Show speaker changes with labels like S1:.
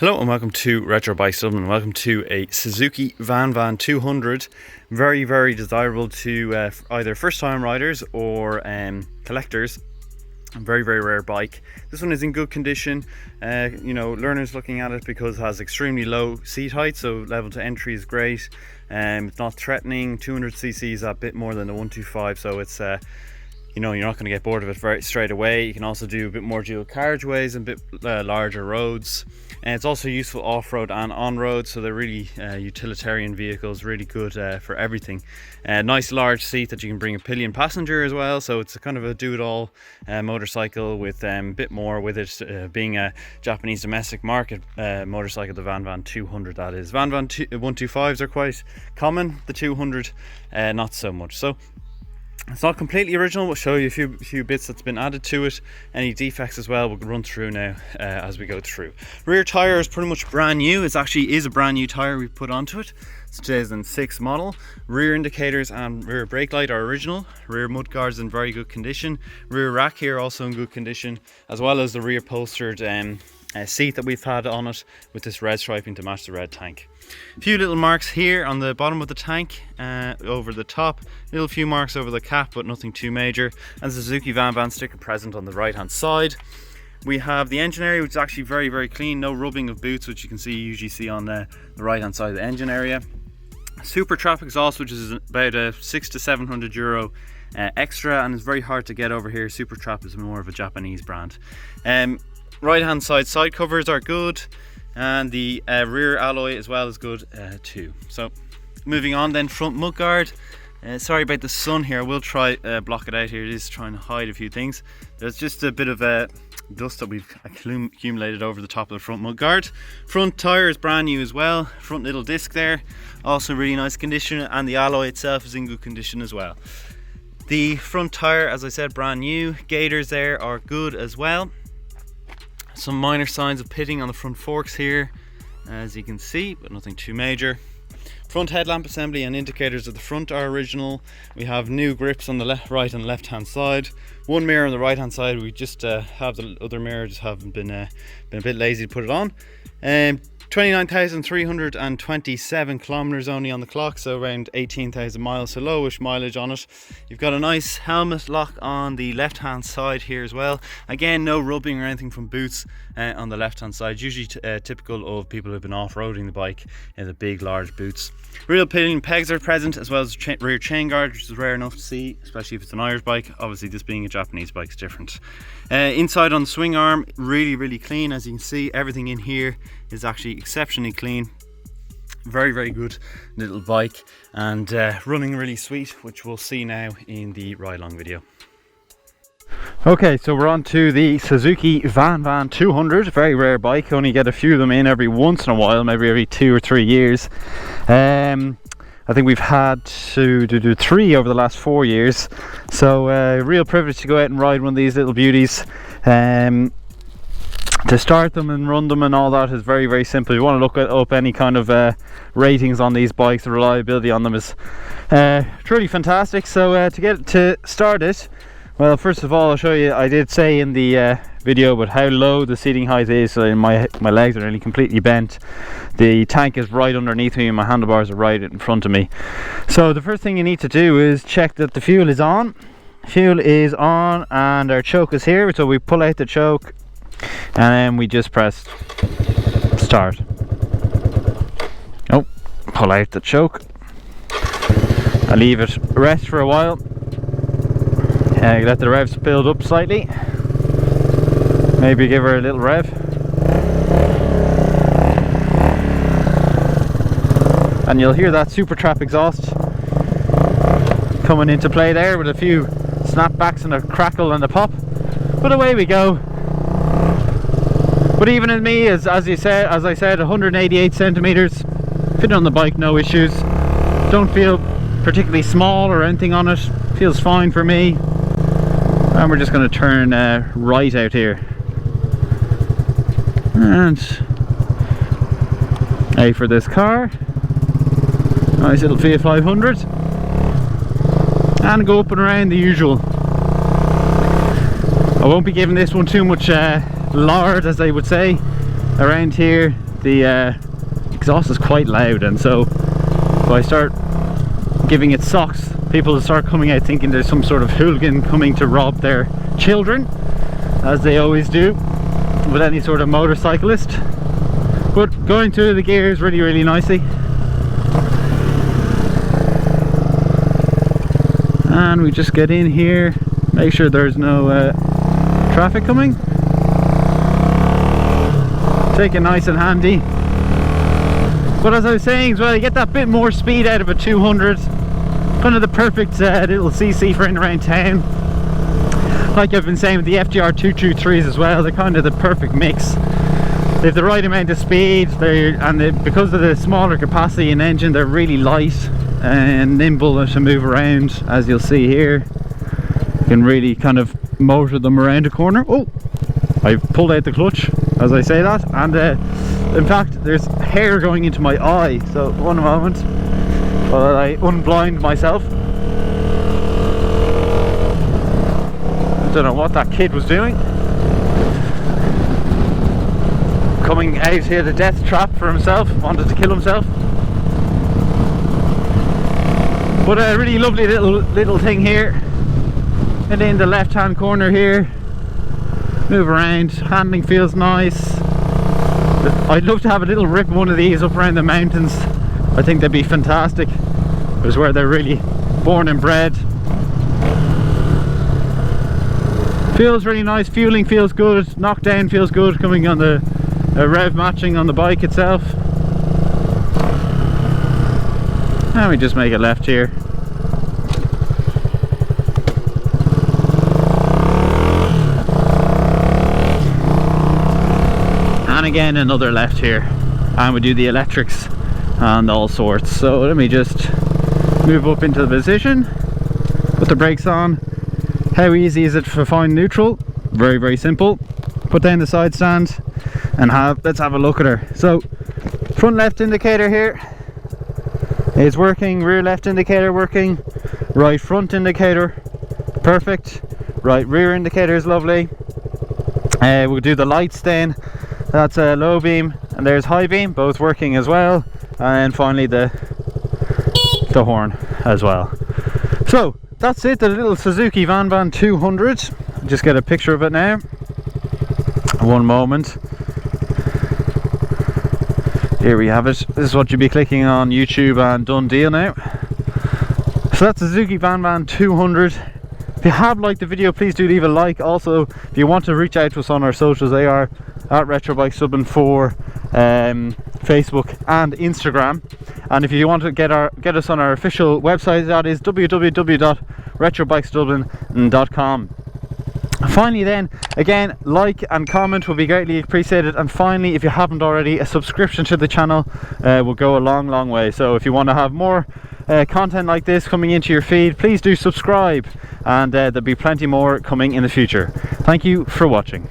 S1: Hello and welcome to Retro Bikes Dublin. Welcome to a Suzuki vanvan 200. Very desirable to either first time riders or collectors. Very rare bike. This one is in good condition. Learners looking at it because it has extremely low seat height, so level to entry is great. It's not threatening. 200cc is a bit more than the 125, so it's you're not going to get bored of it very straight away. You can also do a bit more dual carriageways and a bit larger roads. And it's also useful off-road and on-road, so they're really utilitarian vehicles, really good for everything. Nice large seat that you can bring a pillion passenger as well, so it's a kind of a do-it-all motorcycle with a bit more with it, being a Japanese domestic market motorcycle, the vanvan 200 that is. Vanvan 125s are quite common, the 200 not so much. So it's not completely original. We'll show you a few bits that's been added to it, any defects as well we'll run through now as we go through. Rear tyre is pretty much brand new. It actually is a brand new tyre we put onto it. It's 2006 model. Rear indicators and rear brake light are original. Rear mudguards in very good condition. Rear rack here also in good condition, as well as the rear upholstered seat that we've had on it with this red striping to match the red tank. A few little marks here on the bottom of the tank, over the top, little few marks over the cap, but nothing too major, and the Suzuki vanvan sticker present on the right hand side. We have the engine area, which is actually very clean, no rubbing of boots, which you usually see on the right hand side of the engine area. Super trap exhaust, which is about a 600 to 700 euro extra, and it's very hard to get over here. Super trap is more of a Japanese brand. Right hand side covers are good, and the rear alloy as well is good too. So moving on then, front mudguard. Sorry about the sun here, I will try block it out here. It is trying to hide a few things. There's just a bit of dust that we've accumulated over the top of the front mudguard. Front tyre is brand new as well. Front little disc there, also really nice condition, and the alloy itself is in good condition as well. The front tyre, as I said, brand new. Gaiters there are good as well. Some minor signs of pitting on the front forks here, as you can see, but nothing too major. Front headlamp assembly and indicators at the front are original. We have new grips on the right and left hand side. One mirror on the right hand side. We just have the other mirror, just haven't been a bit lazy to put it on. 29,327 kilometers only on the clock, so around 18,000 miles, so lowish mileage on it. You've got a nice helmet lock on the left hand side here as well. Again, no rubbing or anything from boots on the left hand side, usually typical of people who've been off-roading the bike in the big large boots. Real pillion pegs are present, as well as rear chain guard, which is rare enough to see, especially if it's an Irish bike. Obviously this being a Japanese bike is different. Inside on the swing arm, really clean. As you can see, everything in here is actually exceptionally clean. Very good little bike, and running really sweet, which we'll see now in the ride along video. Okay, so we're on to the Suzuki vanvan 200. Very rare bike, only get a few of them in every once in a while, maybe every 2 or 3 years. I think we've had to do 3 over the last 4 years, so real privilege to go out and ride one of these little beauties. To start them and run them and all that is very simple. If you want to look up any kind of ratings on these bikes, the reliability on them is truly fantastic. So to start it, well, first of all, I'll show you. I did say in the video about how low the seating height is, so my legs are nearly completely bent. The tank is right underneath me and my handlebars are right in front of me. So the first thing you need to do is check that the fuel is on. Fuel is on and our choke is here, so we pull out the choke and then we just press start. Oh, pull out the choke. I leave it rest for a while. Let the revs build up slightly. Maybe give her a little rev. And you'll hear that super trap exhaust coming into play there with a few snapbacks and a crackle and a pop. But away we go. But even in me, as I said, 188 centimeters, fit on the bike, no issues. Don't feel particularly small or anything on it. Feels fine for me. And we're just going to turn right out here. And A for this car. Nice little Fiat 500. And go up and around the usual. I won't be giving this one too much lard, as they would say, around here. the exhaust is quite loud, and so if I start giving it socks, people will start coming out thinking there's some sort of hooligan coming to rob their children, as they always do with any sort of motorcyclist. But going through the gears really nicely. And we just get in here, make sure there's no traffic coming. Take it nice and handy. But as I was saying as well, you get that bit more speed out of a 200. Kind of the perfect little CC for in around town. Like I've been saying with the FGR 223s as well, they're kind of the perfect mix. They have the right amount of speed, because of the smaller capacity in engine, they're really light and nimble to move around, as you'll see here. You can really kind of motor them around a corner. Oh, I've pulled out the clutch as I say that, and in fact there's hair going into my eye, so one moment while I unblind myself. I don't know what that kid was doing, coming out here, the death trap for himself, wanted to kill himself. But a really lovely little thing here, and in the left hand corner here, move around, handling feels nice. I'd love to have a little rip one of these up around the mountains. I think they'd be fantastic. It's where they're really born and bred. Feels really nice, fueling feels good, knockdown feels good, coming on the rev matching on the bike itself. And we just make a left here. And again another left here, and we do the electrics and all sorts. So let me just move up into the position, put the brakes on. How easy is it to find neutral? Very simple. Put down the side stand and let's have a look at her. So front left indicator here is working, rear left indicator working, right front indicator perfect, right rear indicator is lovely. We'll do the lights then. That's a low beam and there's high beam, both working as well, and finally the horn as well. So that's it, the little Suzuki vanvan 200. Just get a picture of it now. One moment. Here we have it. This is what you'll be clicking on YouTube and done deal now. So that's Suzuki vanvan 200. If you have liked the video, please do leave a like. Also, if you want to reach out to us on our socials, they are at Retro Bikes Dublin for Facebook and Instagram. And if you want to get us on our official website, that is www.retrobikesdublin.com. Finally then, again, like and comment will be greatly appreciated, and finally, if you haven't already, a subscription to the channel will go a long way. So if you want to have more content like this coming into your feed, please do subscribe, and there'll be plenty more coming in the future. Thank you for watching.